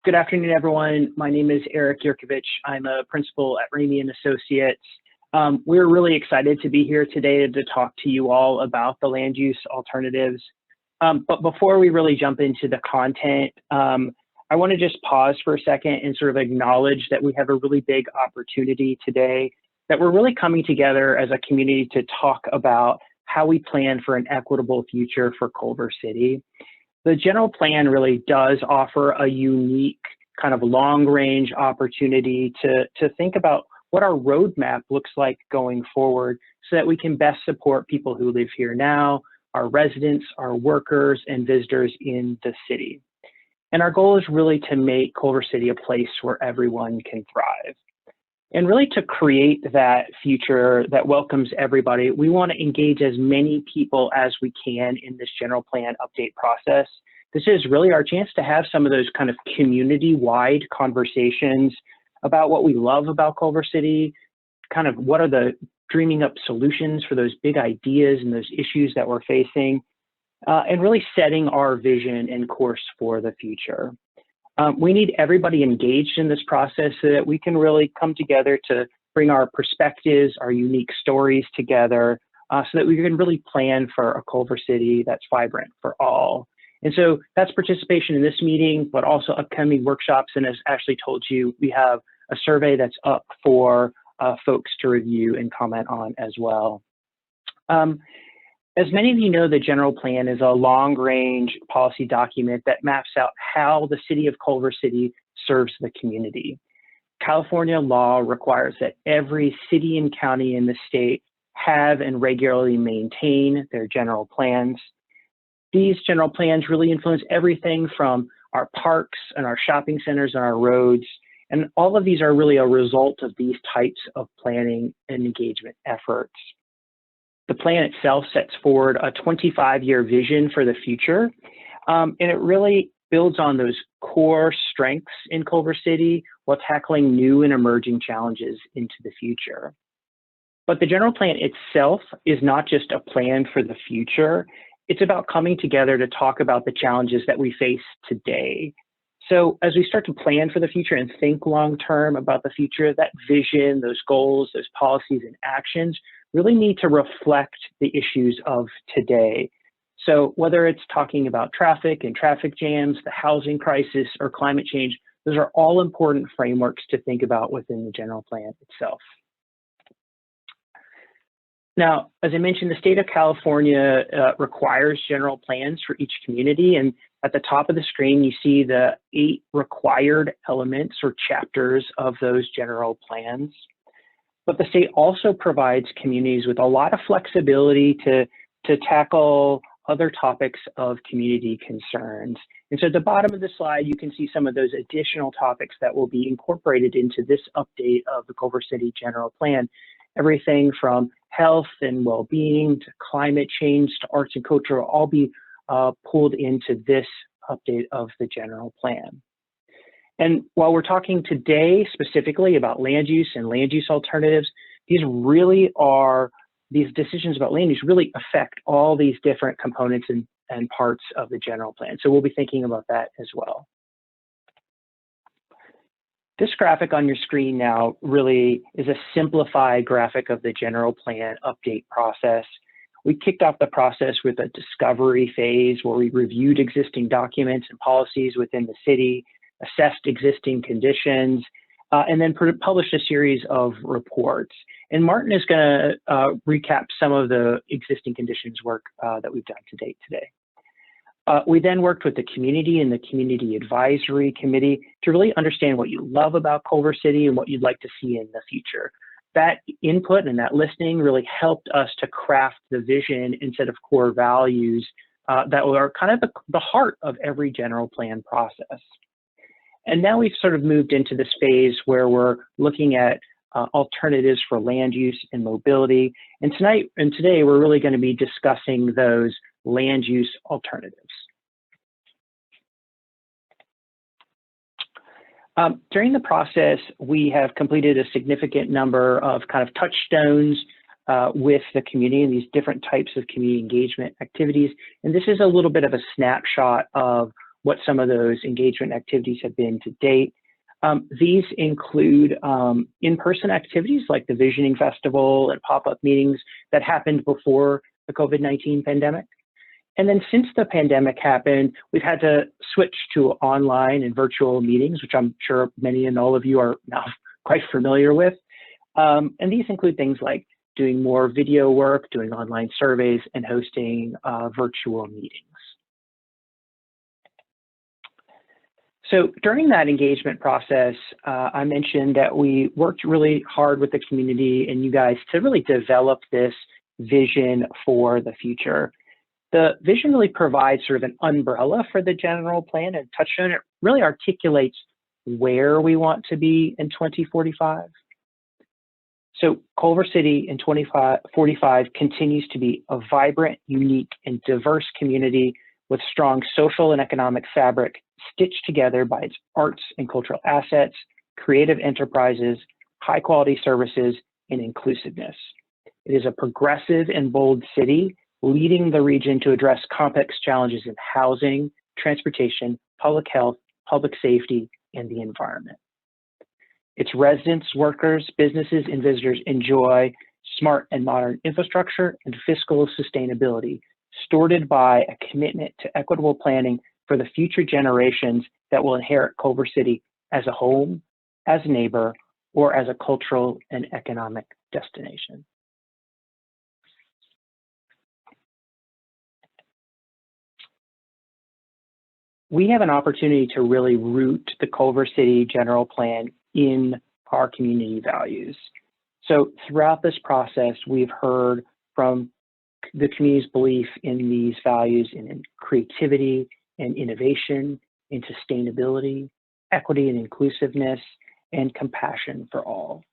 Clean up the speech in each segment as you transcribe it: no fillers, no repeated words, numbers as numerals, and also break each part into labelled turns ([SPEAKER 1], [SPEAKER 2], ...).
[SPEAKER 1] Good afternoon, everyone. My name is Eric Yurkovich. I'm a principal at Ramey & Associates. We're really excited to be here today to talk to you all about the land use alternatives. But before we really jump into the content, I want to just pause for a second and sort of acknowledge that we have a really big opportunity today, that we're really coming together as a community to talk about how we plan for an equitable future for Culver City. The general plan really does offer a unique kind of long-range opportunity to think about what our roadmap looks like going forward so that we can best support people who live here now, our residents, our workers, and visitors in the city. And our goal is really to make Culver City a place where everyone can thrive. And really to create that future that welcomes everybody, we want to engage as many people as we can in this general plan update process. This is really our chance to have some of those kind of community-wide conversations about what we love about Culver City, kind of what are the dreaming up solutions for those big ideas and those issues that we're facing, and really setting our vision and course for the future. We need everybody engaged in this process so that we can really come together to bring our perspectives, our unique stories together, so that we can really plan for a Culver City that's vibrant for all. And so that's participation in this meeting, but also upcoming workshops. And as Ashley told you, we have a survey that's up for folks to review and comment on as well. As many of you know, the general plan is a long-range policy document that maps out how the city of Culver City serves the community. California law requires that every city and county in the state have and regularly maintain their general plans. These general plans really influence everything from our parks and our shopping centers and our roads. And all of these are really a result of these types of planning and engagement efforts. The plan itself sets forward a 25-year vision for the future, and it really builds on those core strengths in Culver City while tackling new and emerging challenges into the future. But the general plan itself is not just a plan for the future. It's about coming together to talk about the challenges that we face today. So as we start to plan for the future and think long-term about the future, that vision, those goals, those policies and actions really need to reflect the issues of today. So whether it's talking about traffic and traffic jams, the housing crisis, or climate change, those are all important frameworks to think about within the general plan itself. Now, as I mentioned, the state of California requires general plans for each community. And at the top of the screen, you see the 8 required elements or chapters of those general plans. But the state also provides communities with a lot of flexibility to tackle other topics of community concerns. And so at the bottom of the slide, you can see some of those additional topics that will be incorporated into this update of the Culver City General Plan. Everything from health and well-being to climate change to arts and culture will all be pulled into this update of the general plan. And while we're talking today specifically about land use and land use alternatives, these decisions about land use really affect all these different components and parts of the general plan. So we'll be thinking about that as well. This graphic on your screen now really is a simplified graphic of the general plan update process. We kicked off the process with a discovery phase where we reviewed existing documents and policies within the city, assessed existing conditions, and then published a series of reports. And Martin is going to recap some of the existing conditions work that we've done to date today. We then worked with the community and the Community Advisory Committee to really understand what you love about Culver City and what you'd like to see in the future. That input and that listening really helped us to craft the vision and set of core values that are kind of the heart of every general plan process. And now we've sort of moved into this phase where we're looking at alternatives for land use and mobility. And today we're really going to be discussing those land use alternatives. During the process, we have completed a significant number of kind of touchstones with the community and these different types of community engagement activities. And this is a little bit of a snapshot of what some of those engagement activities have been to date. These include in-person activities like the Visioning Festival and pop-up meetings that happened before the COVID-19 pandemic. And then since the pandemic happened, we've had to switch to online and virtual meetings, which I'm sure many and all of you are now quite familiar with. And these include things like doing more video work, doing online surveys, and hosting virtual meetings. So during that engagement process, I mentioned that we worked really hard with the community and you guys to really develop this vision for the future. The vision really provides sort of an umbrella for the general plan and touched on it, really articulates where we want to be in 2045. So Culver City in 2045 continues to be a vibrant, unique, and diverse community with strong social and economic fabric stitched together by its arts and cultural assets, creative enterprises, high-quality services, and inclusiveness. It is a progressive and bold city, leading the region to address complex challenges in housing, transportation, public health, public safety, and the environment. Its residents, workers, businesses, and visitors enjoy smart and modern infrastructure and fiscal sustainability, supported by a commitment to equitable planning for the future generations that will inherit Culver City as a home, as a neighbor, or as a cultural and economic destination. We have an opportunity to really root the Culver City general plan in our community values. So throughout this process, we've heard from the community's belief in these values in creativity and innovation, in sustainability, equity and inclusiveness, and compassion for all.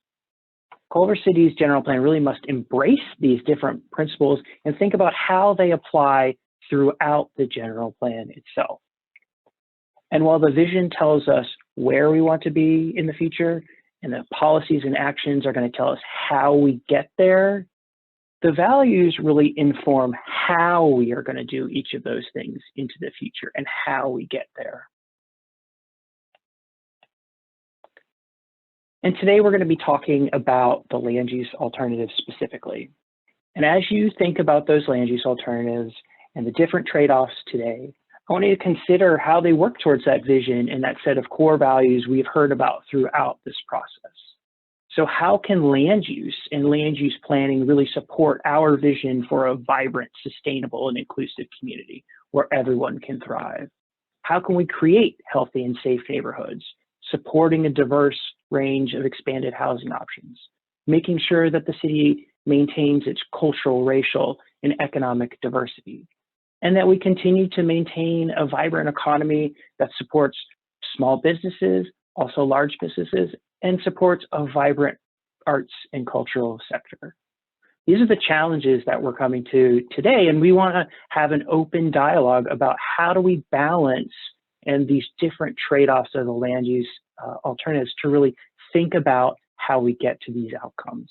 [SPEAKER 1] Culver City's general plan really must embrace these different principles and think about how they apply throughout the general plan itself. And while the vision tells us where we want to be in the future, and the policies and actions are going to tell us how we get there, the values really inform how we are going to do each of those things into the future and how we get there. And today we're going to be talking about the land use alternatives specifically. And as you think about those land use alternatives and the different trade-offs today, I want you to consider how they work towards that vision and that set of core values we've heard about throughout this process. So how can land use and land use planning really support our vision for a vibrant, sustainable, and inclusive community where everyone can thrive? How can we create healthy and safe neighborhoods, supporting a diverse range of expanded housing options, making sure that the city maintains its cultural, racial, and economic diversity, and that we continue to maintain a vibrant economy that supports small businesses, also large businesses, and supports a vibrant arts and cultural sector. These are the challenges that we're coming to today, and we want to have an open dialogue about how do we balance and these different trade-offs of the land use alternatives to really think about how we get to these outcomes.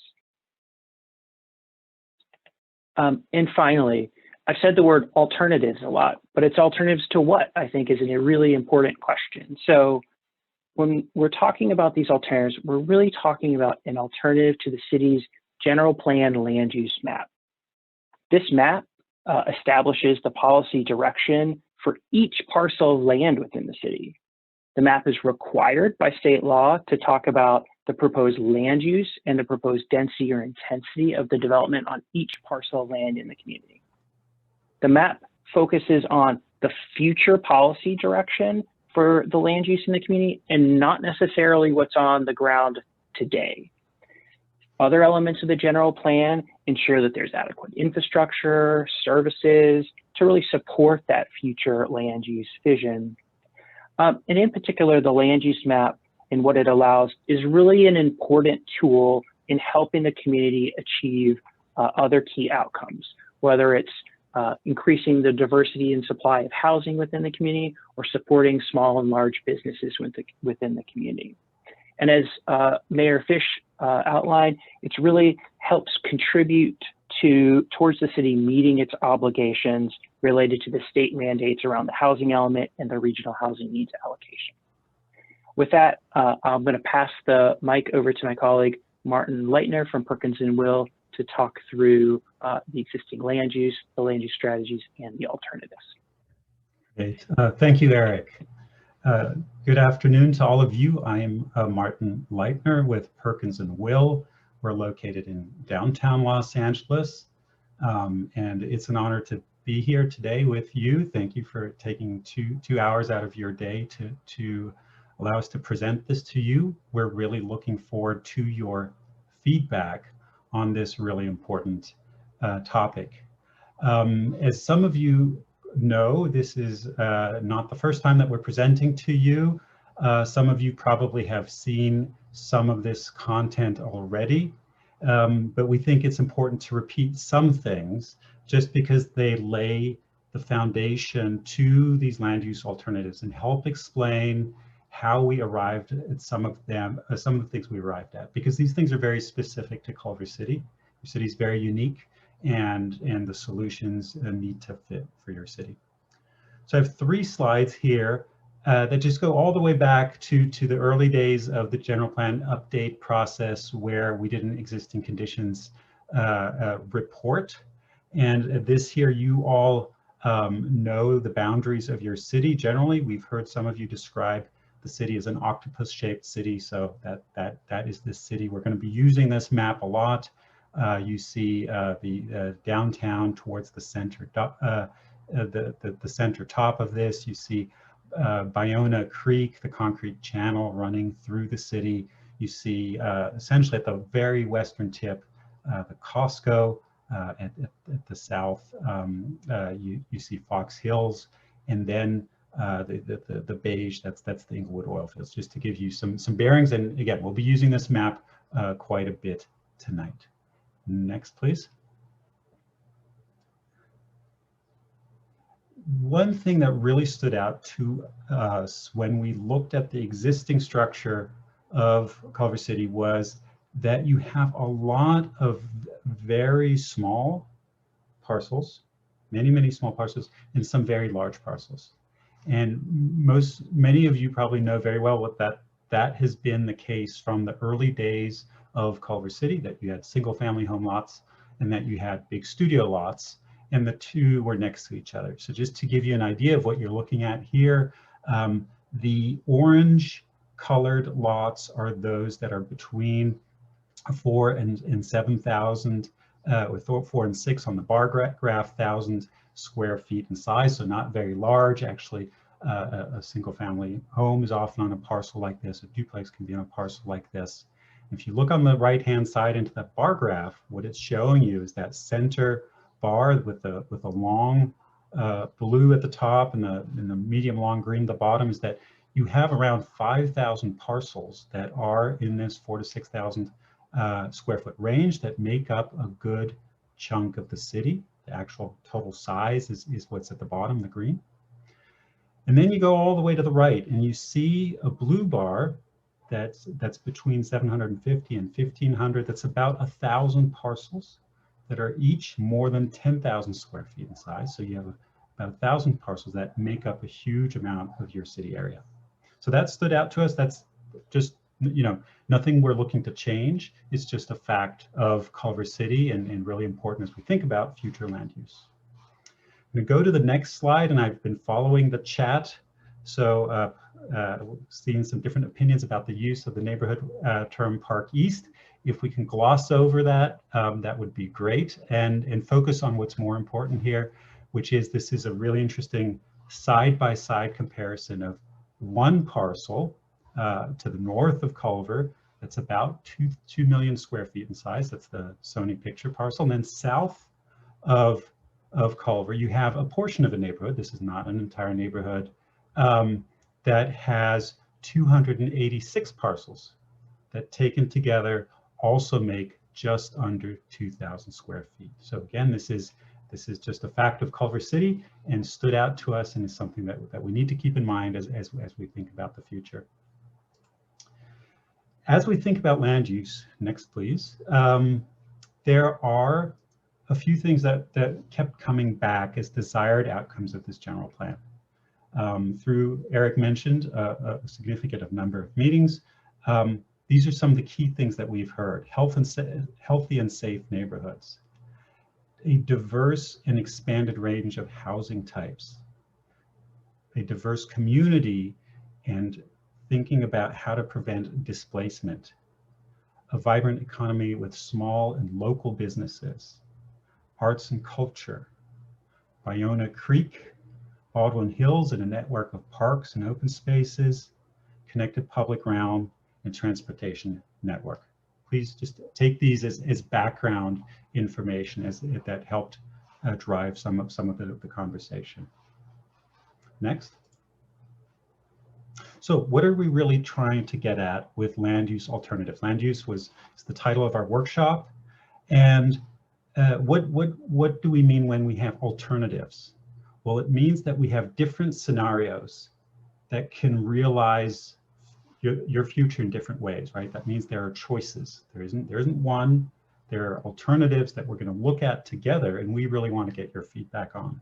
[SPEAKER 1] And finally, I've said the word alternatives a lot, but it's alternatives to what, I think, is a really important question. So when we're talking about these alternatives, we're really talking about an alternative to the city's general plan land use map. This map establishes the policy direction for each parcel of land within the city. The map is required by state law to talk about the proposed land use and the proposed density or intensity of the development on each parcel of land in the community. The map focuses on the future policy direction for the land use in the community and not necessarily what's on the ground today. Other elements of the general plan ensure that there's adequate infrastructure, services to really support that future land use vision. And in particular, the land use map and what it allows is really an important tool in helping the community achieve other key outcomes, whether it's increasing the diversity and supply of housing within the community or supporting small and large businesses within the community. And as Mayor Fish outlined, it really helps contribute towards the city meeting its obligations related to the state mandates around the housing element and the regional housing needs allocation. With that, I'm going to pass the mic over to my colleague, Martin Leitner from Perkins & Will, to talk through the existing land use, the land use strategies, and the alternatives.
[SPEAKER 2] Great. Thank you, Eric. Good afternoon to all of you. I am Martin Leitner with Perkins & Will. We're located in downtown Los Angeles, and it's an honor to be here today with you. Thank you for taking two hours out of your day to allow us to present this to you. We're really looking forward to your feedback on this really important topic. As some of you know, this is not the first time that we're presenting to you. Some of you probably have seen some of this content already, but we think it's important to repeat some things just because they lay the foundation to these land use alternatives and help explain how we arrived at some of the things we arrived at, because these things are very specific to Culver City. Your city is very unique, and the solutions need to fit for your city. So I have 3 slides here that just go all the way back to the early days of the general plan update process, where we did an existing conditions report. And this here, you all know the boundaries of your city. Generally, we've heard some of you describe the city as an octopus-shaped city, so that is this city. We're going to be using this map a lot. You see the downtown towards the center, the center top of this. You see Ballona Creek, the concrete channel running through the city. You see essentially at the very western tip, the Costco. At the south, you see Fox Hills, and then the beige, that's the Inglewood oil fields, just to give you some bearings. And again, we'll be using this map quite a bit tonight. Next, please. One thing that really stood out to us when we looked at the existing structure of Culver City was that you have a lot of very small parcels, many small parcels, and some very large parcels. And many of you probably know very well what that has been the case from the early days of Culver City, that you had single family home lots and that you had big studio lots, and the two were next to each other. So just to give you an idea of what you're looking at here, the orange colored lots are those that are between 4 and 7,000, with 4 and 6 on the bar graph, 1,000 square feet in size, so not very large. Actually, a single family home is often on a parcel like this. A duplex can be on a parcel like this. If you look on the right hand side into that bar graph, what it's showing you is that center bar with a long blue at the top and the medium long green at the bottom, is that you have around 5,000 parcels that are in this 4,000 to 6,000 square foot range that make up a good chunk of the city. The actual total size is what's at the bottom, the green. And then you go all the way to the right and you see a blue bar that's between 750 and 1,500. That's about 1,000 parcels that are each more than 10,000 square feet in size. So you have about 1,000 parcels that make up a huge amount of your city area. So that stood out to us. That's just, nothing we're looking to change. It's just a fact of Culver City and really important as we think about future land use. I'm going to go to the next slide, and I've been following the chat. So seeing some different opinions about the use of the neighborhood term Park East. If we can gloss over that, that would be great, and focus on what's more important here, which is this is a really interesting side-by-side comparison of one parcel to the north of Culver that's about 2 million square feet in size. That's the Sony picture parcel. And then south of Culver, you have a portion of a neighborhood. This is not an entire neighborhood, that has 286 parcels that taken together also make just under 2,000 square feet. So again, this is just a fact of Culver City and stood out to us, and is something that we need to keep in mind as we think about the future. As we think about land use, next please, there are a few things that kept coming back as desired outcomes of this general plan. Through, Eric mentioned a significant number of meetings. These are some of the key things that we've heard: healthy and safe neighborhoods, a diverse and expanded range of housing types, a diverse community and thinking about how to prevent displacement, a vibrant economy with small and local businesses, arts and culture, Ballona Creek, Baldwin Hills, and a network of parks and open spaces, connected public realm, and transportation network. Please just take these as background information that helped drive some of the conversation. Next. So what are we really trying to get at with land use alternatives? Land use is the title of our workshop. And what do we mean when we have alternatives? Well, it means that we have different scenarios that can realize your future in different ways, right? That means there are choices. There isn't one. There are alternatives that we're going to look at together, and we really want to get your feedback on.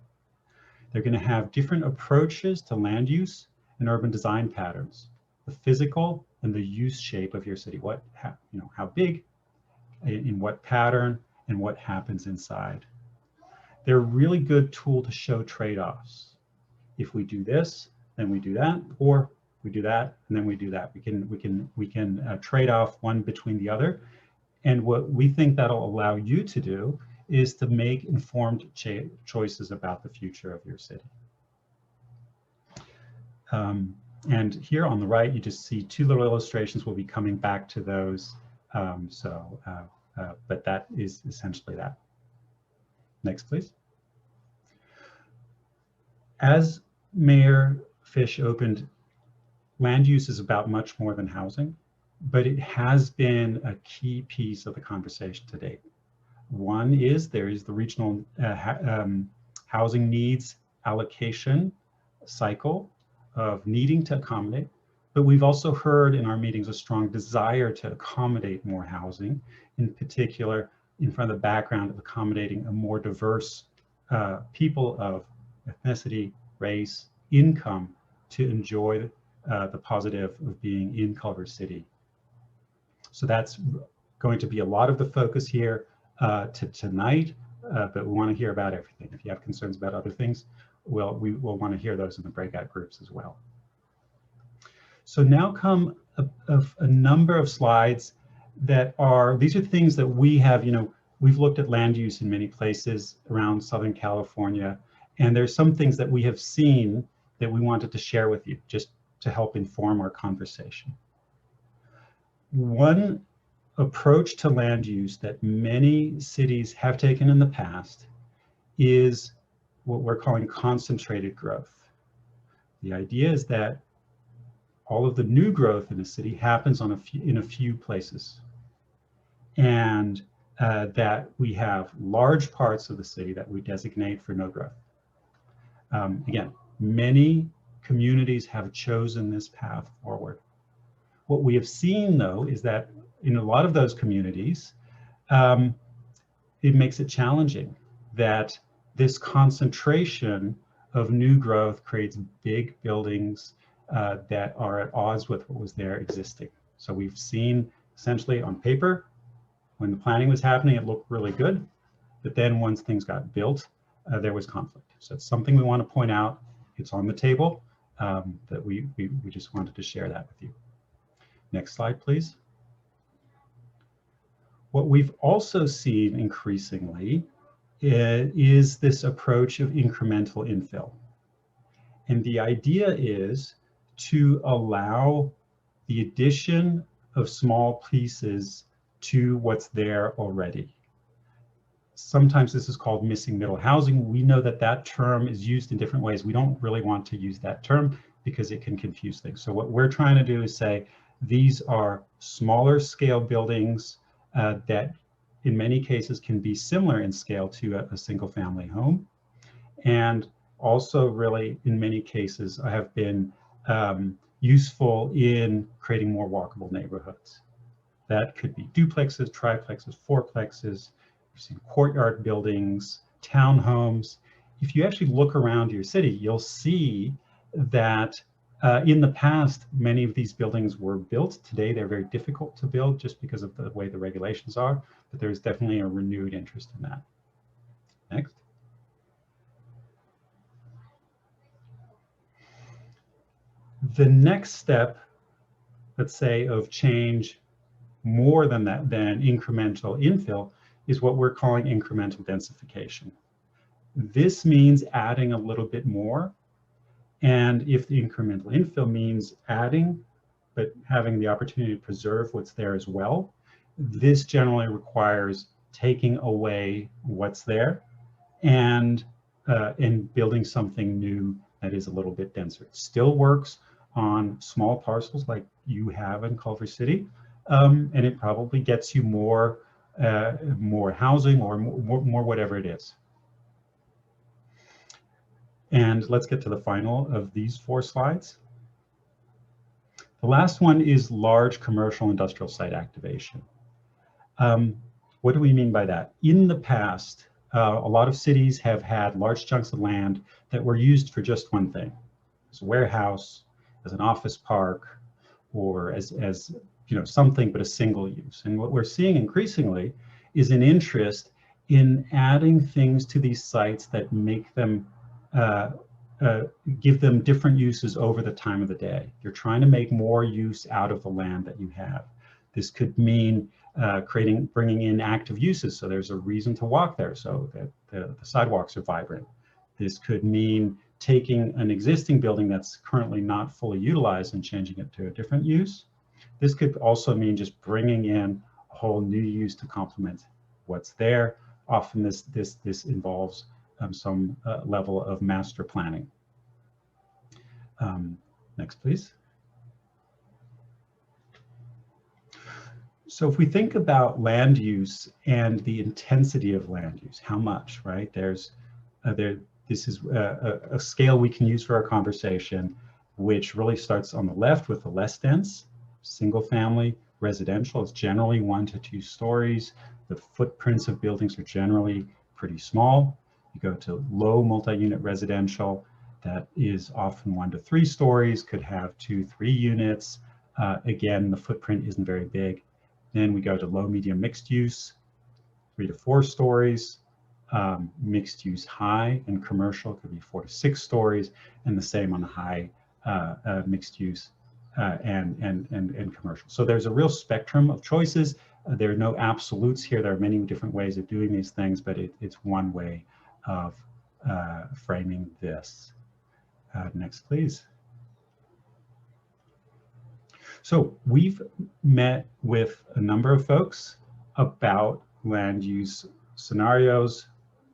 [SPEAKER 2] They're going to have different approaches to land use and urban design patterns, the physical and the use shape of your city. How big, in what pattern, and what happens inside. They're a really good tool to show trade-offs. If we do this, then we do that, or we do that, and then we do that. We can trade off one between the other. And what we think that'll allow you to do is to make informed choices about the future of your city. And here on the right, you just see two little illustrations. We'll be coming back to those. But that is essentially that. Next, please. As Mayor Fish opened, land use is about much more than housing, but it has been a key piece of the conversation to date. One is there is the regional housing needs allocation cycle of needing to accommodate, but we've also heard in our meetings a strong desire to accommodate more housing, in particular in front of the background of accommodating a more diverse people of ethnicity, race, income to enjoy the positive of being in Culver City. So that's going to be a lot of the focus here tonight, but we want to hear about everything. If you have concerns about other things, we will want to hear those in the breakout groups as well. So now come a number of slides that are, these are things that we have, we've looked at land use in many places around Southern California, and there's some things that we have seen that we wanted to share with you just to help inform our conversation. One approach to land use that many cities have taken in the past is what we're calling concentrated growth. The idea is that all of the new growth in a city happens in a few places, and that we have large parts of the city that we designate for no growth. Again, many communities have chosen this path forward. What we have seen, though, is that in a lot of those communities, it makes it challenging that this concentration of new growth creates big buildings that are at odds with what was there existing. So we've seen essentially on paper, when the planning was happening, it looked really good, but then once things got built, there was conflict. So it's something we want to point out. It's on the table, that we just wanted to share that with you. Next slide, please. What we've also seen increasingly is this approach of incremental infill. And the idea is to allow the addition of small pieces to what's there already. Sometimes this is called missing middle housing. We know that that term is used in different ways. We don't really want to use that term because it can confuse things. So what we're trying to do is say these are smaller scale buildings that in many cases can be similar in scale to a single family home. And also really in many cases have been useful in creating more walkable neighborhoods. That could be duplexes, triplexes, fourplexes, You've seen courtyard buildings, townhomes. If you actually look around your city, you'll see that in the past, many of these buildings were built. Today, they're very difficult to build just because of the way the regulations are, but there's definitely a renewed interest in that. Next. The next step, let's say, of change more than that, than incremental infill, is what we're calling incremental densification. This means adding a little bit more. And if the incremental infill means adding, but having the opportunity to preserve what's there as well, this generally requires taking away what's there and building something new that is a little bit denser. It still works on small parcels like you have in Culver City, and it probably gets you more housing or more whatever it is. And let's get to the final of these 4 slides. The last one is large commercial industrial site activation. What do we mean by that? In the past, a lot of cities have had large chunks of land that were used for just one thing, as a warehouse, as an office park, or as you know, something but a single use. And what we're seeing increasingly is an interest in adding things to these sites that make them give them different uses over the time of the day. You're trying to make more use out of the land that you have. This could mean bringing in active uses, so there's a reason to walk there, so that the sidewalks are vibrant. This could mean taking an existing building that's currently not fully utilized and changing it to a different use. This could also mean just bringing in a whole new use to complement what's there. Often this involves some level of master planning. Next, please. So if we think about land use and the intensity of land use, how much, right? This is a scale we can use for our conversation, which really starts on the left with the less dense, single family, residential. It's generally 1 to 2 stories. The footprints of buildings are generally pretty small. You go to low multi-unit residential, that is often 1 to 3 stories, could have 2-3 units. Again, the footprint isn't very big. Then we go to low medium mixed use, 3 to 4 stories. Mixed use high and commercial could be 4 to 6 stories, and the same on the high mixed use and commercial. So there's a real spectrum of choices. There are no absolutes here. There are many different ways of doing these things, but it's one way of framing this. Next, please. So we've met with a number of folks about land use scenarios,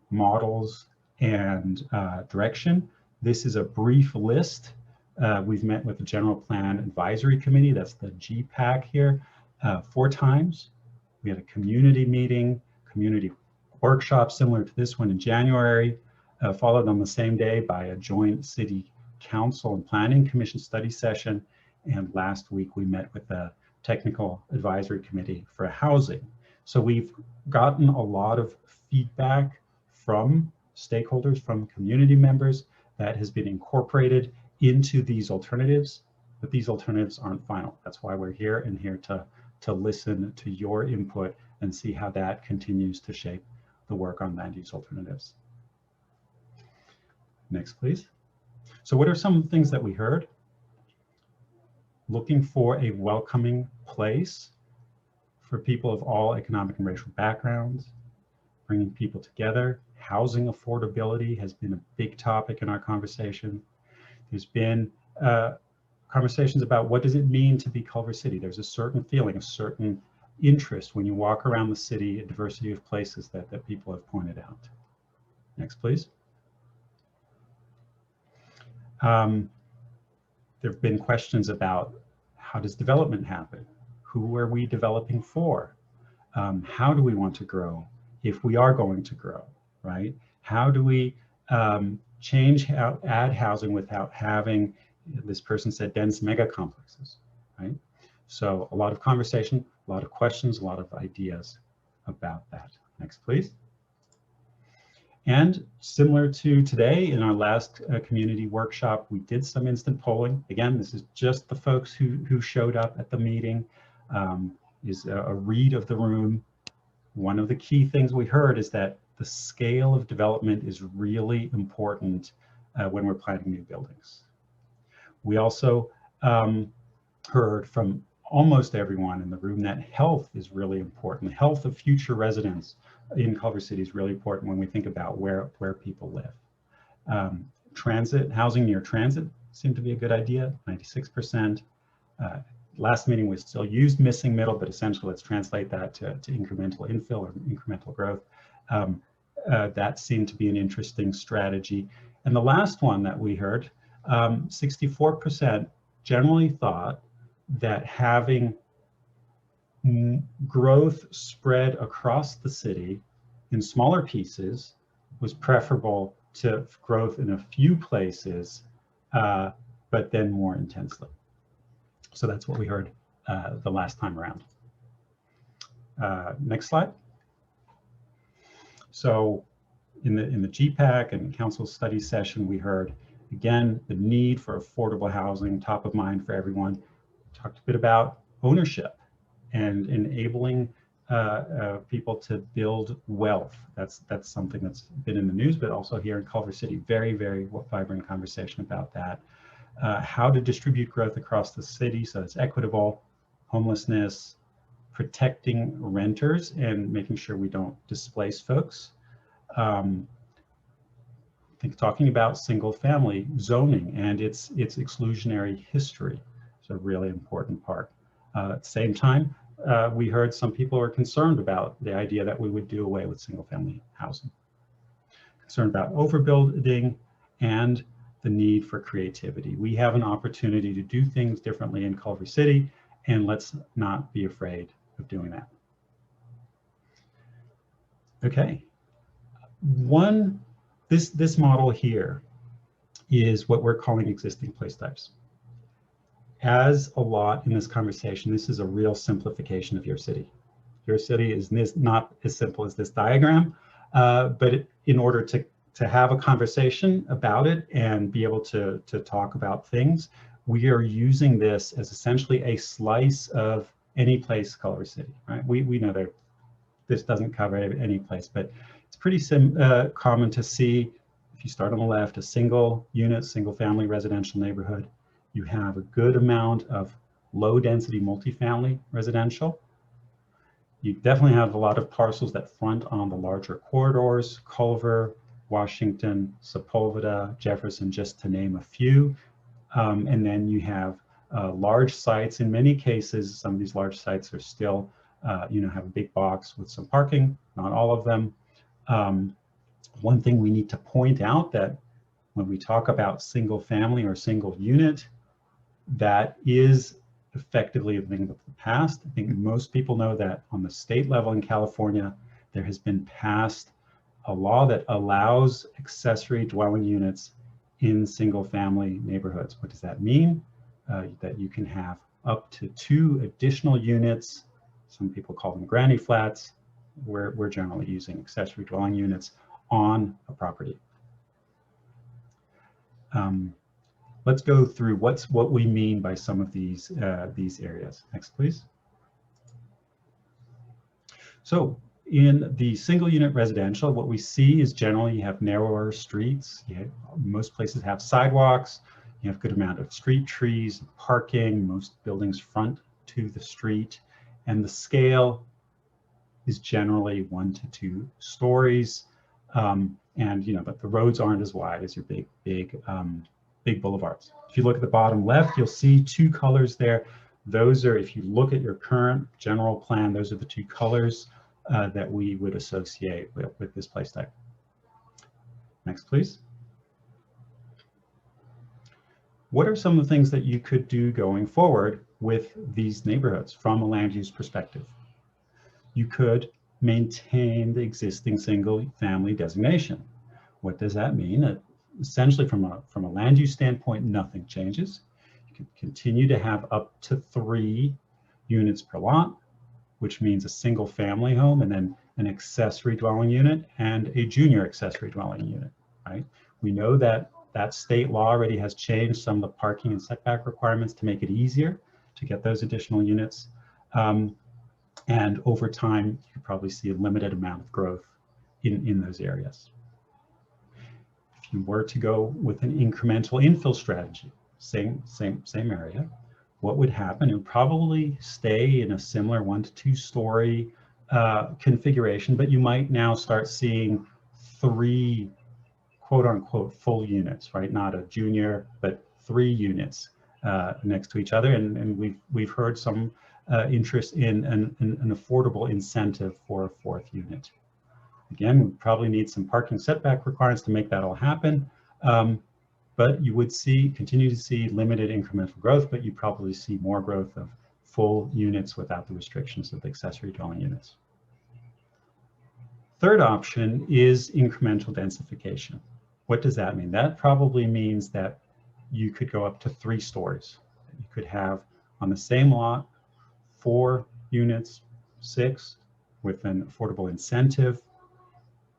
[SPEAKER 2] models, and direction. This is a brief list. We've met with the General Plan Advisory Committee, that's the GPAC here, 4 times. We had a community meeting, community workshop similar to this one in January, followed on the same day by a joint City Council and Planning Commission study session. And last week we met with the Technical Advisory Committee for Housing. So we've gotten a lot of feedback from stakeholders, from community members, that has been incorporated into these alternatives, but these alternatives aren't final. That's why we're here and here to listen to your input and see how that continues to shape the work on land use alternatives. Next, please. So what are some things that we heard? Looking for a welcoming place for people of all economic and racial backgrounds, bringing people together. Housing affordability has been a big topic in our conversation. There's been conversations about what does it mean to be Culver City. There's a certain feeling, a certain interest when you walk around the city, a diversity of places that people have pointed out. Next, please. There have been questions about how does development happen? Who are we developing for? How do we want to grow if we are going to grow, right? How do we add housing without having, this person said, dense mega complexes, right? So a lot of conversation, a lot of questions, a lot of ideas about that. Next, please. And similar to today, in our last community workshop, we did some instant polling. Again, this is just the folks who showed up at the meeting, is a read of the room. One of the key things we heard is that the scale of development is really important when we're planning new buildings. We also heard from almost everyone in the room that health is really important. The health of future residents in Culver City is really important when we think about where people live. Transit, housing near transit seemed to be a good idea, 96%. Last meeting we still used missing middle, but essentially let's translate that to incremental infill or incremental growth. That seemed to be an interesting strategy. And the last one that we heard, 64% generally thought that having growth spread across the city in smaller pieces was preferable to growth in a few places, but then more intensely. So that's what we heard the last time around. Next slide. So in the GPAC and Council Study session, we heard, again, the need for affordable housing, top of mind for everyone. Talked a bit about ownership and enabling people to build wealth. That's something that's been in the news, but also here in Culver City, very, very vibrant conversation about that. How to distribute growth across the city so it's equitable, homelessness, protecting renters and making sure we don't displace folks. I think talking about single family zoning and its exclusionary history is a really important part. At the same time, we heard some people are concerned about the idea that we would do away with single family housing. Concerned about overbuilding and the need for creativity. We have an opportunity to do things differently in Culver City, and let's not be afraid of doing that. Okay, this model here is what we're calling existing place types. As a lot in this conversation, this is a real simplification of your city. Your city is not as simple as this diagram, but in order to have a conversation about it and be able to talk about things, we are using this as essentially a slice of any place Culver City, right? We know that this doesn't cover any place, but it's pretty common to see, if you start on the left, a single unit, single family residential neighborhood. You have a good amount of low density multifamily residential. You definitely have a lot of parcels that front on the larger corridors, Culver, Washington, Sepulveda, Jefferson, just to name a few. And then you have large sites. In many cases, some of these large sites are still, have a big box with some parking, not all of them. One thing we need to point out that when we talk about single family or single unit, that is effectively a thing of the past. I think most people know that on the state level in California, there has been passed a law that allows accessory dwelling units in single family neighborhoods. What does that mean? That you can have up to 2 additional units. Some people call them granny flats. We're generally using accessory dwelling units on a property. Let's go through what we mean by some of these areas. Next, please. So in the single unit residential, what we see is generally you have narrower streets. Most places have sidewalks. You have a good amount of street trees, parking. Most buildings front to the street, and the scale is generally 1 to 2 stories. But the roads aren't as wide as your big boulevards. If you look at the bottom left, you'll see 2 colors there. Those are, if you look at your current general plan, those are the 2 colors that we would associate with this place type. Next, please. What are some of the things that you could do going forward with these neighborhoods from a land use perspective? You could maintain the existing single family designation. What does that mean? Essentially, from a land use standpoint, nothing changes. You can continue to have up to 3 units per lot, which means a single family home, and then an accessory dwelling unit and a junior accessory dwelling unit, right? We know that state law already has changed some of the parking and setback requirements to make it easier to get those additional units. And over time, you probably see a limited amount of growth in those areas. If you were to go with an incremental infill strategy, same area, what would happen? It would probably stay in a similar 1 to 2 story configuration, but you might now start seeing 3 quote unquote full units, right? Not a junior, but 3 units next to each other. And we've heard some interest in an affordable incentive for a 4th unit. Again, we probably need some parking setback requirements to make that all happen. But you would continue to see limited incremental growth, but you probably see more growth of full units without the restrictions of the accessory dwelling units. Third option is incremental densification. What does that mean? That probably means that you could go up to 3 stories. You could have on the same lot 4 units, 6, with an affordable incentive.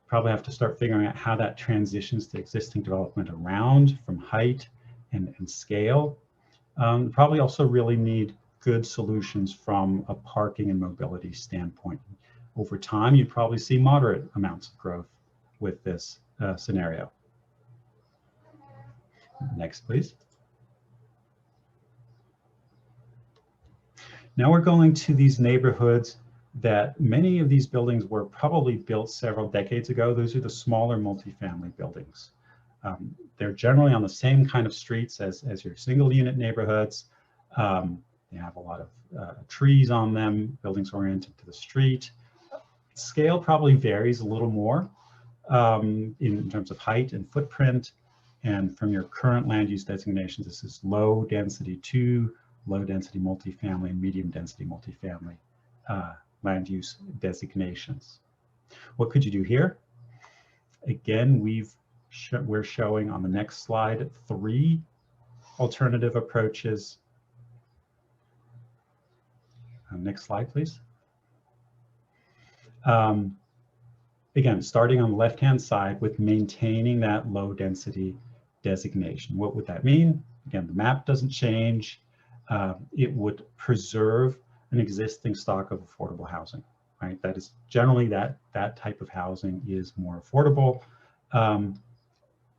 [SPEAKER 2] Probably have to start figuring out how that transitions to existing development around from height and scale. Probably also really need good solutions from a parking and mobility standpoint. Over time, you'd probably see moderate amounts of growth with this scenario. Next, please. Now we're going to these neighborhoods that many of these buildings were probably built several decades ago. Those are the smaller multifamily buildings. They're generally on the same kind of streets as your single unit neighborhoods. They have a lot of trees on them, buildings oriented to the street. Scale probably varies a little more in terms of height and footprint. And from your current land use designations, this is low density 2, low density multifamily, and medium density multifamily land use designations. What could you do here? Again, we're showing on the next slide 3 alternative approaches. Next slide, please. Again, starting on the left-hand side with maintaining that low density designation. What would that mean? Again, the map doesn't change. It would preserve an existing stock of affordable housing, right? That is generally that type of housing is more affordable.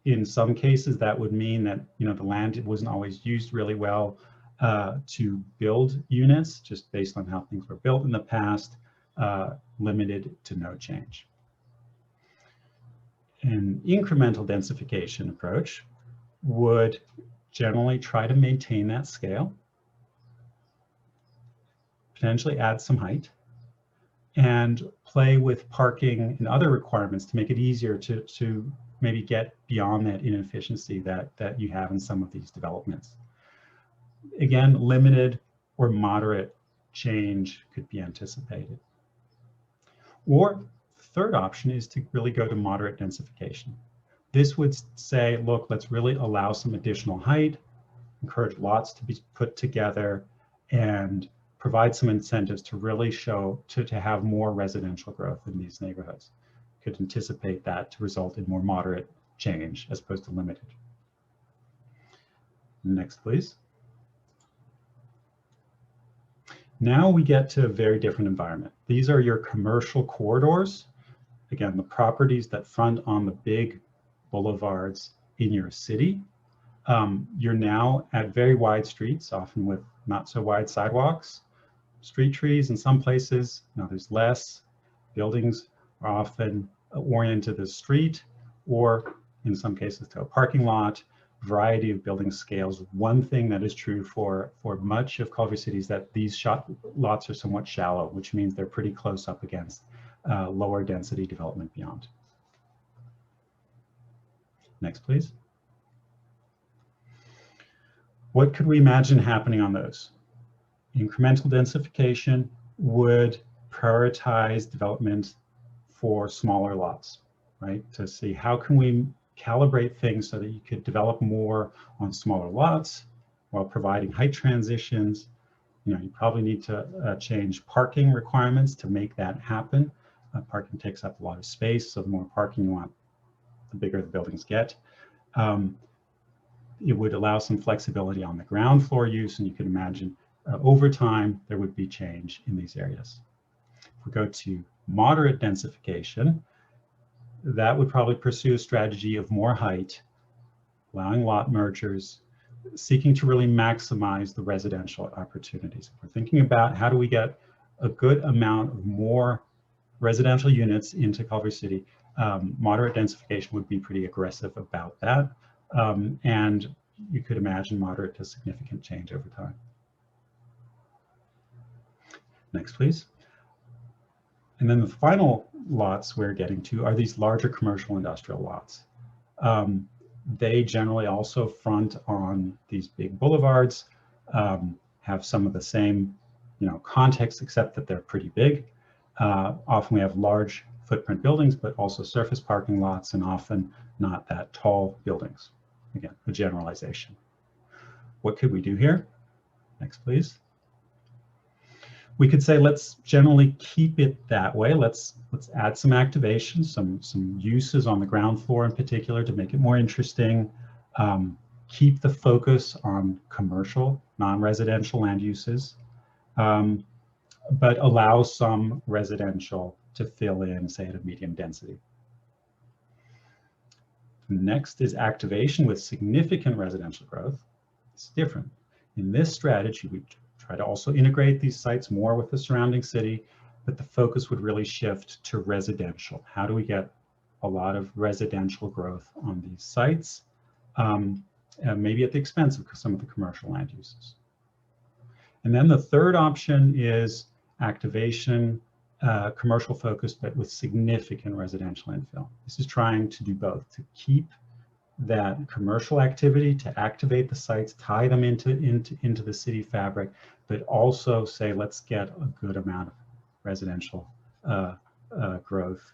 [SPEAKER 2] In some cases, that would mean that the land wasn't always used really well to build units, just based on how things were built in the past, limited to no change. An incremental densification approach would generally try to maintain that scale, potentially add some height, and play with parking and other requirements to make it easier to maybe get beyond that inefficiency that you have in some of these developments. Again, limited or moderate change could be anticipated. Or third option is to really go to moderate densification. This would say, look, let's really allow some additional height, encourage lots to be put together, and provide some incentives to really to have more residential growth in these neighborhoods. Could anticipate that to result in more moderate change as opposed to limited. Next, please. Now we get to a very different environment. These are your commercial corridors. Again, the properties that front on the big boulevards in your city. You're now at very wide streets, often with not so wide sidewalks, street trees in some places. Now there's less. Buildings are often oriented to the street, or in some cases to a parking lot. Variety of building scales. One thing that is true for much of Culver City is that these lots are somewhat shallow, which means they're pretty close up against lower density development beyond. Next, please. What could we imagine happening on those? Incremental densification would prioritize development for smaller lots, right? To see how can we calibrate things so that you could develop more on smaller lots while providing height transitions. You probably need to change parking requirements to make that happen. Parking takes up a lot of space, so the more parking you want, the bigger the buildings get. It would allow some flexibility on the ground floor use, and you can imagine over time there would be change in these areas. If we go to moderate densification, that would probably pursue a strategy of more height, allowing lot mergers, seeking to really maximize the residential opportunities. If we're thinking about how do we get a good amount of more residential units into Culver City, moderate densification would be pretty aggressive about that. And you could imagine moderate to significant change over time. Next, please. And then the final lots we're getting to are these larger commercial industrial lots. They generally also front on these big boulevards, have some of the same, context, except that they're pretty big. Often we have large footprint buildings, but also surface parking lots, and often not that tall buildings. Again, a generalization. What could we do here? Next, please. We could say, let's generally keep it that way. Let's add some activation, some uses on the ground floor in particular to make it more interesting. Keep the focus on commercial, non-residential land uses, but allow some residential to fill in, say, at a medium density. Next is activation with significant residential growth. It's different. In this strategy, we try to also integrate these sites more with the surrounding city, but the focus would really shift to residential. How do we get a lot of residential growth on these sites? Maybe at the expense of some of the commercial land uses. And then the third option is activation, commercial focused, but with significant residential infill. This is trying to do both, to keep that commercial activity, to activate the sites, tie them into the city fabric, but also say, let's get a good amount of residential growth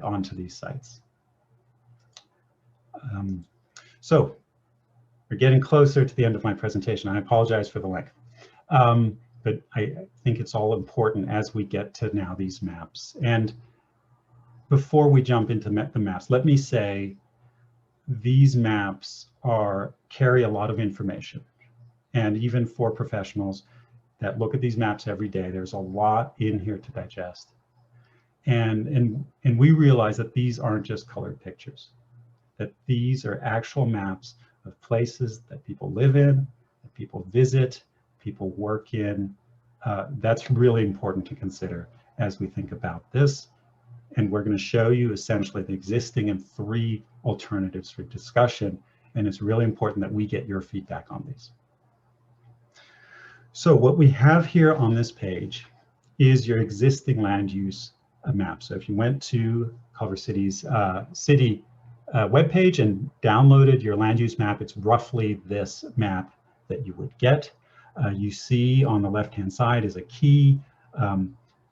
[SPEAKER 2] onto these sites. So we're getting closer to the end of my presentation. I apologize for the length, but I think it's all important as we get to now these maps. And before we jump into the maps, let me say these maps carry a lot of information. And even for professionals that look at these maps every day, there's a lot in here to digest. And we realize that these aren't just colored pictures, that these are actual maps of places that people live in, that people visit, people work in. That's really important to consider as we think about this. And we're going to show you essentially the existing and 3 alternatives for discussion. And it's really important that we get your feedback on these. So what we have here on this page is your existing land use map. So if you went to Culver City's city webpage and downloaded your land use map, it's roughly this map that you would get. You see on the left-hand side is a key.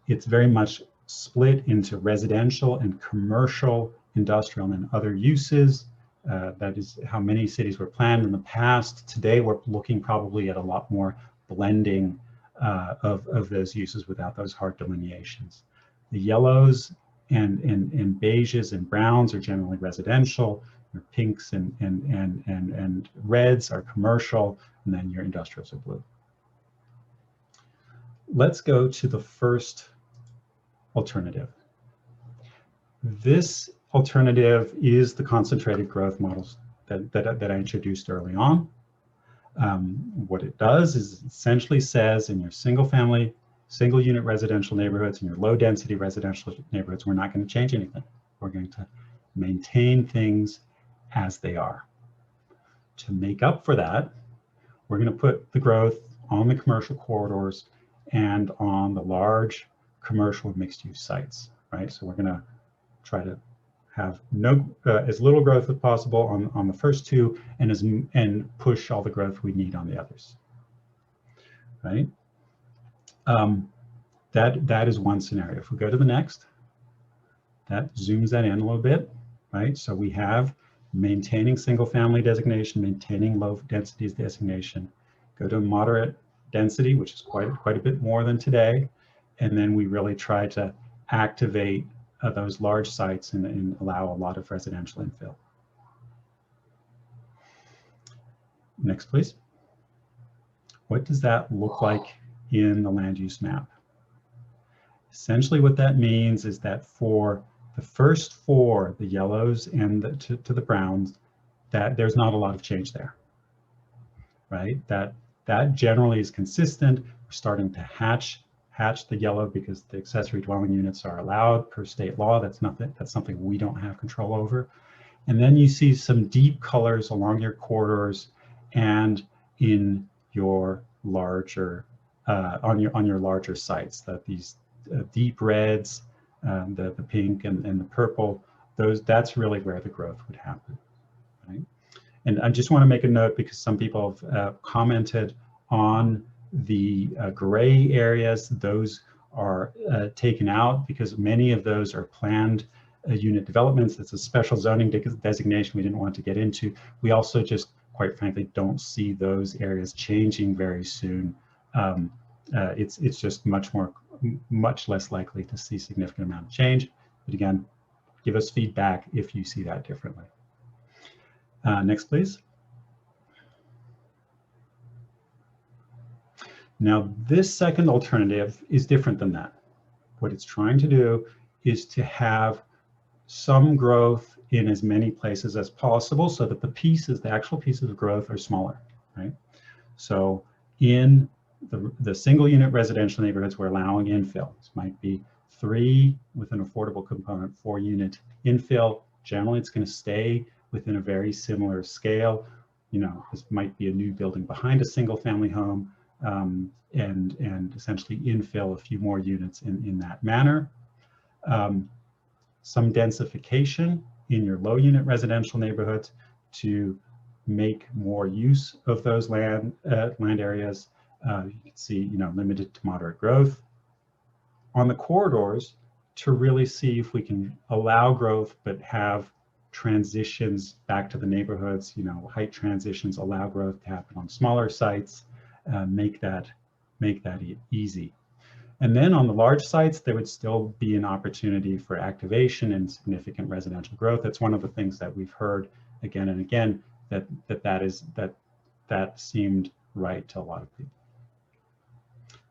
[SPEAKER 2] It's very much split into residential and commercial, industrial, and other uses. That is how many cities were planned in the past. Today, we're looking probably at a lot more blending of those uses without those hard delineations. The yellows and beiges and browns are generally residential. Your pinks and reds are commercial, and then your industrials are blue. Let's go to the first alternative. This alternative is the concentrated growth models that I introduced early on. What it does is essentially says in your single unit residential neighborhoods and your low density residential neighborhoods, we're not going to change anything. We're going to maintain things as they are. To make up for that, we're going to put the growth on the commercial corridors and on the large commercial mixed use sites, right? So we're going to try to have as little growth as possible on the first 2 and push all the growth we need on the others, right? That is one scenario. If we go to the next, that zooms that in a little bit, right? So we have maintaining single family designation, maintaining low densities designation, go to moderate density, which is quite a bit more than today. And then we really try to activate those large sites and allow a lot of residential infill. Next, please. What does that look like in the land use map? Essentially what that means is that for the first four, the yellows and to the browns, that there's not a lot of change there, right? That generally is consistent. We're starting to hatch the yellow because the accessory dwelling units are allowed per state law. That's something we don't have control over. And then you see some deep colors along your corridors and in your larger on your larger sites. That these deep reds, the pink and the purple, that's really where the growth would happen, right? And I just want to make a note because some people have commented on the gray areas. Those are taken out because many of those are planned unit developments. That's a special zoning designation we didn't want to get into. We also just, quite frankly, don't see those areas changing very soon. It's just much less likely to see significant amount of change. But again, give us feedback if you see that differently. Next, please. Now, this second alternative is different than that. What it's trying to do is to have some growth in as many places as possible so that the actual pieces of growth are smaller, right? So in the single unit residential neighborhoods, we're allowing infill. This might be 3 with an affordable component, 4 unit infill. Generally, it's going to stay within a very similar scale. You know, this might be a new building behind a single family home, and essentially infill a few more units in that manner. Some densification in your low unit residential neighborhoods to make more use of those land areas. You can see, you know, limited to moderate growth. On the corridors, to really see if we can allow growth but have transitions back to the neighborhoods, you know, height transitions, allow growth to happen on smaller sites, make that easy. And then on the large sites, there would still be an opportunity for activation and significant residential growth. That's one of the things that we've heard again and again, that seemed right to a lot of people.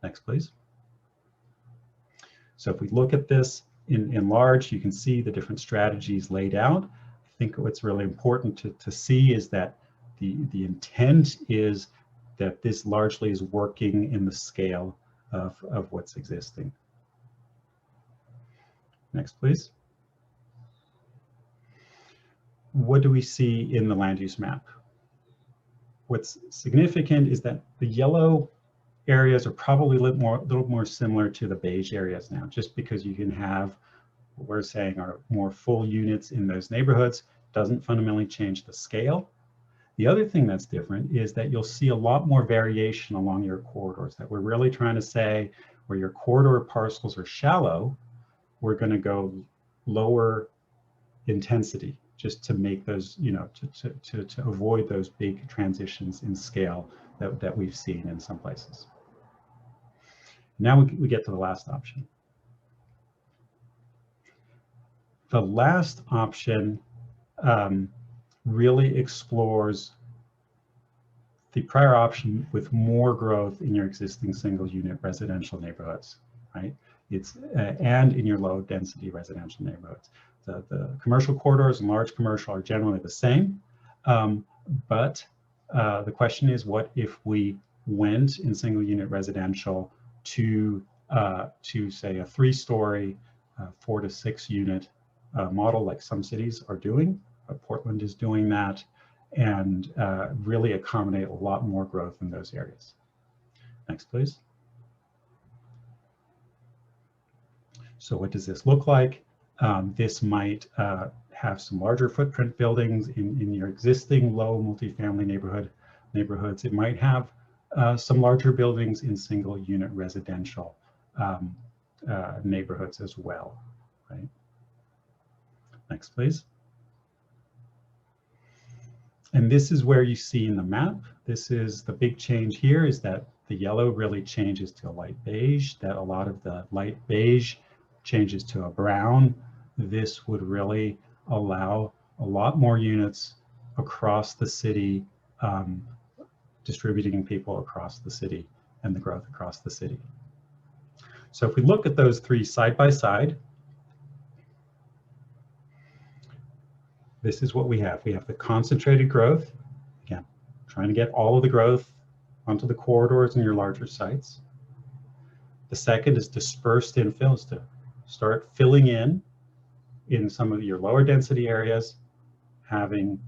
[SPEAKER 2] Next, please. So if we look at this in large, you can see the different strategies laid out. I think what's really important to see is that the intent is that this largely is working in the scale of what's existing. Next, please. What do we see in the land use map? What's significant is that the yellow areas are probably a little more similar to the beige areas now, just because you can have what we're saying are more full units in those neighborhoods, doesn't fundamentally change the scale. The other thing that's different is that you'll see a lot more variation along your corridors, that we're really trying to say where your corridor parcels are shallow, we're going to go lower intensity just to make those, you know, to avoid those big transitions in scale that we've seen in some places. Now we get to the last option. The last option really explores the prior option with more growth in your existing single unit residential neighborhoods, right? It's and in your low density residential neighborhoods. The commercial corridors and large commercial are generally the same, but the question is, what if we went in single unit residential to say a 3-story, 4 to 6 unit model like some cities are doing? Portland is doing that, and really accommodate a lot more growth in those areas. Next, please. So what does this look like? This might have some larger footprint buildings in your existing low multifamily neighborhoods. It might have some larger buildings in single unit residential neighborhoods as well, right? Next, please. And this is where you see in the map, this is the big change here, is that the yellow really changes to a light beige, that a lot of the light beige changes to a brown, this would really allow a lot more units across the city, distributing people across the city and the growth across the city. So if we look at those three side by side, this is what we have. We have the concentrated growth, again, trying to get all of the growth onto the corridors in your larger sites. The second is dispersed infill, is to start filling in some of your lower density areas, having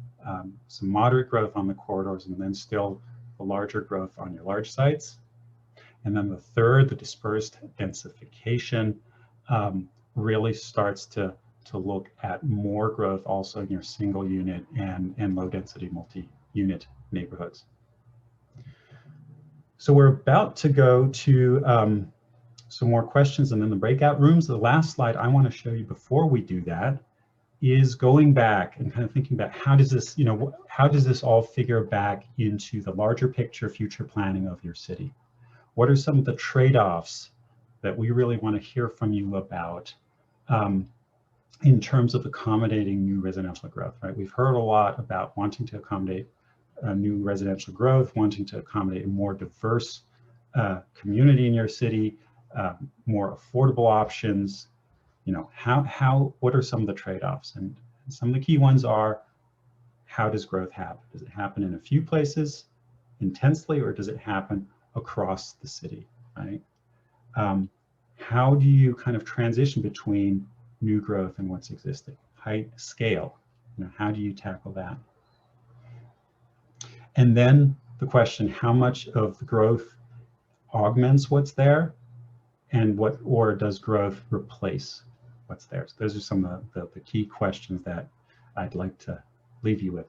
[SPEAKER 2] some moderate growth on the corridors, and then still the larger growth on your large sites. And then the third, the dispersed densification, really starts to look at more growth also in your single unit and low density multi-unit neighborhoods. So we're about to go to some more questions and then the breakout rooms. The last slide I want to show you before we do that is going back and kind of thinking about how does this, how does this all figure back into the larger picture future planning of your city? What are some of the trade-offs that we really want to hear from you about in terms of accommodating new residential growth, right? We've heard a lot about wanting to accommodate new residential growth, wanting to accommodate a more diverse community in your city, more affordable options. What are some of the trade-offs? And some of the key ones are, how does growth happen? Does it happen in a few places intensely, or does it happen across the city, right? How do you kind of transition between new growth and what's existing? Height, scale, how do you tackle that? And then the question, how much of the growth augments what's there, and or does growth replace what's there? So those are some of the key questions that I'd like to leave you with.